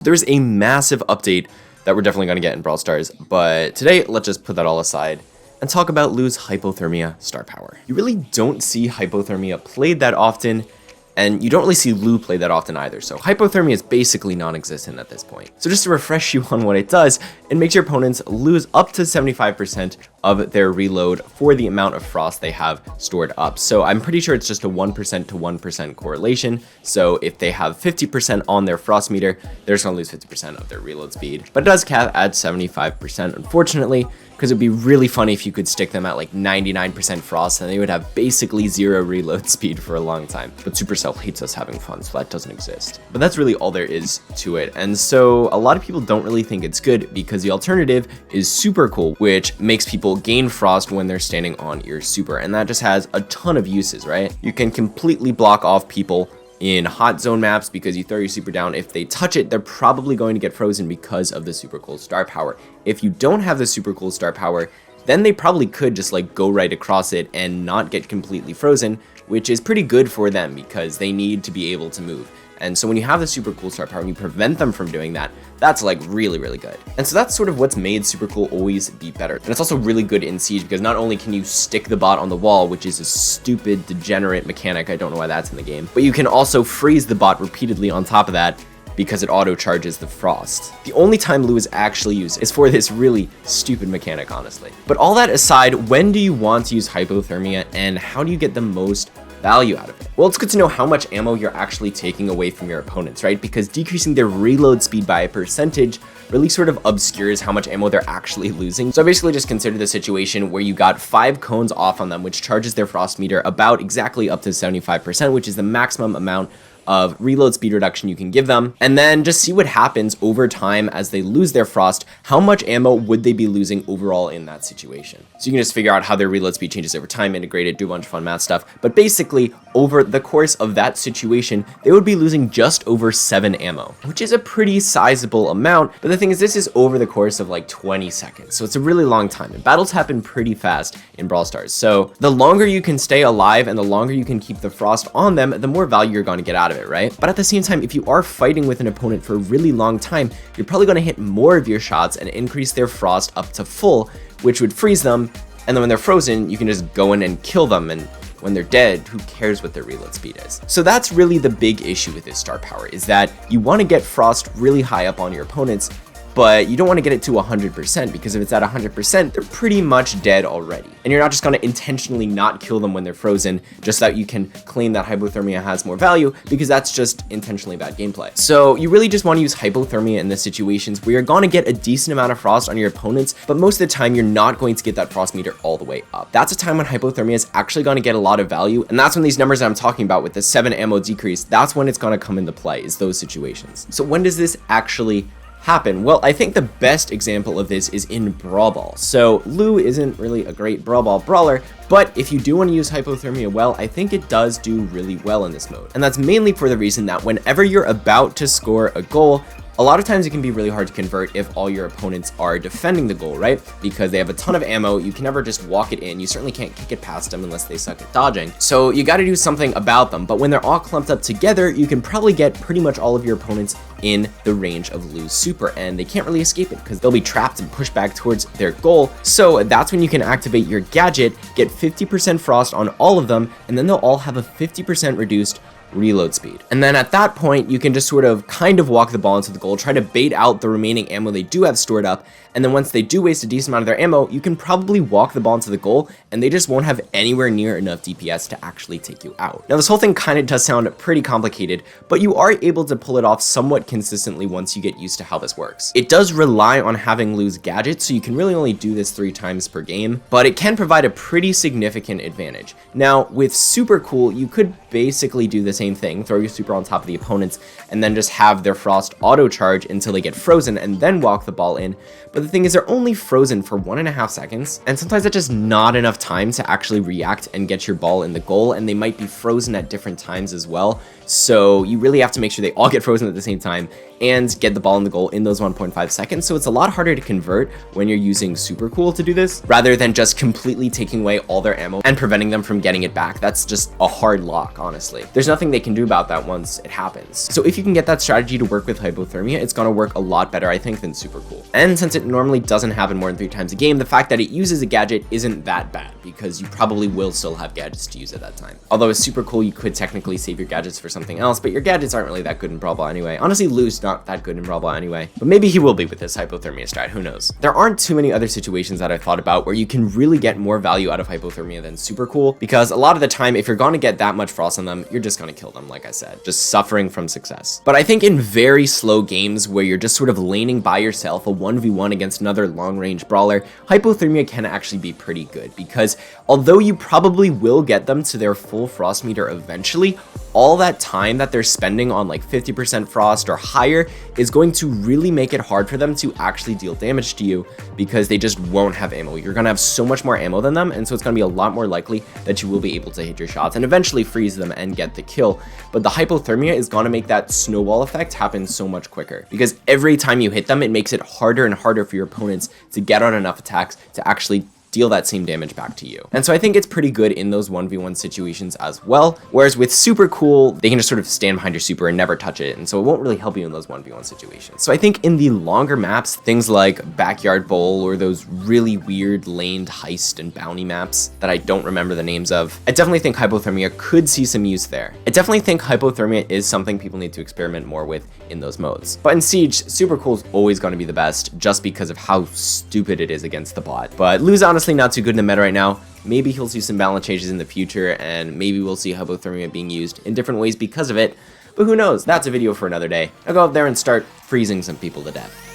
There's a massive update that we're definitely going to get in Brawl Stars, but today let's just put that all aside and talk about Lu's Hypothermia star power. You really don't see Hypothermia played that often, and you don't really see Lu play that often either, so Hypothermia is basically non-existent at this point. So just to refresh you on what it does, it makes your opponents lose up to 75% of their reload for the amount of frost they have stored up. So I'm pretty sure it's just a 1% to 1% correlation. So if they have 50% on their frost meter, they're just gonna lose 50% of their reload speed. But it does cap at 75%, unfortunately, because it'd be really funny if you could stick them at like 99% frost and they would have basically zero reload speed for a long time. But Supercell hates us having fun, so that doesn't exist. But that's really all there is to it. And so a lot of people don't really think it's good because the alternative is super cool, which makes people gain frost when they're standing on your super, and that just has a ton of uses, right? You can completely block off people in hot zone maps because you throw your super down. If they touch it, they're probably going to get frozen because of the super cool star power. If you don't have the super cool star power, then they probably could just like go right across it and not get completely frozen, which is pretty good for them because they need to be able to move. And so when you have the super cool star power and you prevent them from doing that, that's like really, really good. And so that's sort of what's made super cool always be better. And it's also really good in Siege because not only can you stick the bot on the wall, which is a stupid, degenerate mechanic, I don't know why that's in the game, but you can also freeze the bot repeatedly on top of that because it auto charges the frost. The only time Lu is actually used is for this really stupid mechanic, honestly. But all that aside, when do you want to use Hypothermia and how do you get the most value out of it? Well, it's good to know how much ammo you're actually taking away from your opponents, right? Because decreasing their reload speed by a percentage really sort of obscures how much ammo they're actually losing. So basically just consider the situation where you got 5 cones off on them, which charges their frost meter about exactly up to 75%, which is the maximum amount of reload speed reduction you can give them, and then just see what happens over time as they lose their frost. How much ammo would they be losing overall in that situation? So you can just figure out how their reload speed changes over time, integrate it, do a bunch of fun math stuff, but basically over the course of that situation they would be losing just over 7 ammo, which is a pretty sizable amount. But the thing is, this is over the course of like 20 seconds, so it's a really long time, and battles happen pretty fast in Brawl Stars. So the longer you can stay alive and the longer you can keep the frost on them, the more value you're going to get out of it, right? But at the same time, if you are fighting with an opponent for a really long time, you're probably going to hit more of your shots and increase their frost up to full, which would freeze them, and then when they're frozen you can just go in and kill them, and when they're dead, who cares what their reload speed is? So that's really the big issue with this star power, is that you want to get frost really high up on your opponents, but you don't want to get it to 100% because if it's at 100%, they're pretty much dead already. And you're not just going to intentionally not kill them when they're frozen just so that you can claim that Hypothermia has more value, because that's just intentionally bad gameplay. So you really just want to use Hypothermia in the situations where you're going to get a decent amount of frost on your opponents, but most of the time you're not going to get that frost meter all the way up. That's a time when Hypothermia is actually going to get a lot of value, and that's when these numbers that I'm talking about with the 7 ammo decrease, that's when it's going to come into play, is those situations. So when does this actually happen? Well, I think the best example of this is in Brawl Ball. So Lu isn't really a great Brawl Ball brawler, but if you do want to use Hypothermia well, I think it does do really well in this mode. And that's mainly for the reason that whenever you're about to score a goal, a lot of times it can be really hard to convert if all your opponents are defending the goal, right? Because they have a ton of ammo, you can never just walk it in, you certainly can't kick it past them unless they suck at dodging. So you gotta do something about them, but when they're all clumped up together, you can probably get pretty much all of your opponents in the range of Lu's super, and they can't really escape it because they'll be trapped and pushed back towards their goal. So that's when you can activate your gadget, get 50% frost on all of them, and then they'll all have a 50% reduced reload speed. And then at that point, you can just sort of kind of walk the ball into the goal, try to bait out the remaining ammo they do have stored up, and then once they do waste a decent amount of their ammo, you can probably walk the ball into the goal, and they just won't have anywhere near enough DPS to actually take you out. Now, this whole thing kind of does sound pretty complicated, but you are able to pull it off somewhat consistently once you get used to how this works. It does rely on having Lu's gadget, so you can really only do this 3 times per game, but it can provide a pretty significant advantage. Now, with super cool, you could basically do the same thing, throw your super on top of the opponents, and then just have their frost auto charge until they get frozen and then walk the ball in. But the thing is, they're only frozen for 1.5 seconds, and sometimes that's just not enough time to actually react and get your ball in the goal, and they might be frozen at different times as well. So you really have to make sure they all get frozen at the same time and get the ball in the goal in those 1.5 seconds. So it's a lot harder to convert when you're using Super Cool to do this, rather than just completely taking away all their ammo and preventing them from getting it back. That's just a hard lock, honestly. There's nothing they can do about that once it happens. So if you can get that strategy to work with Hypothermia, it's gonna work a lot better, I think, than Super Cool. And since it normally doesn't happen more than 3 times a game, the fact that it uses a gadget isn't that bad, because you probably will still have gadgets to use at that time. Although with Super Cool, you could technically save your gadgets for something else, but your gadgets aren't really that good in Brawl Ball anyway. Honestly, Lou's not that good in Brawl Ball anyway, but maybe he will be with this Hypothermia strat, who knows. There aren't too many other situations that I've thought about where you can really get more value out of Hypothermia than Super Cool, because a lot of the time, if you're gonna get that much frost on them, you're just gonna kill them, like I said, just suffering from success. But I think in very slow games where you're just sort of laning by yourself, a 1v1 against another long-range brawler, Hypothermia can actually be pretty good, because although you probably will get them to their full frost meter eventually, all that time that they're spending on like 50% frost or higher is going to really make it hard for them to actually deal damage to you, because they just won't have ammo. You're gonna have so much more ammo than them, and so it's gonna be a lot more likely that you will be able to hit your shots and eventually freeze them and get the kill. But the Hypothermia is gonna make that snowball effect happen so much quicker, because every time you hit them, it makes it harder and harder for your opponents to get on enough attacks to actually deal that same damage back to you. And so I think it's pretty good in those 1v1 situations as well. Whereas with Super Cool, they can just sort of stand behind your super and never touch it. And so it won't really help you in those 1v1 situations. So I think in the longer maps, things like Backyard Bowl or those really weird laned heist and bounty maps that I don't remember the names of, I definitely think Hypothermia could see some use there. I definitely think Hypothermia is something people need to experiment more with in those modes. But in Siege, Super Cool is always going to be the best just because of how stupid it is against the bot. But Lou's honestly not too good in the meta right now. Maybe he'll see some balance changes in the future, and maybe we'll see Hypothermia being used in different ways because of it. But who knows? That's a video for another day. I'll go out there and start freezing some people to death.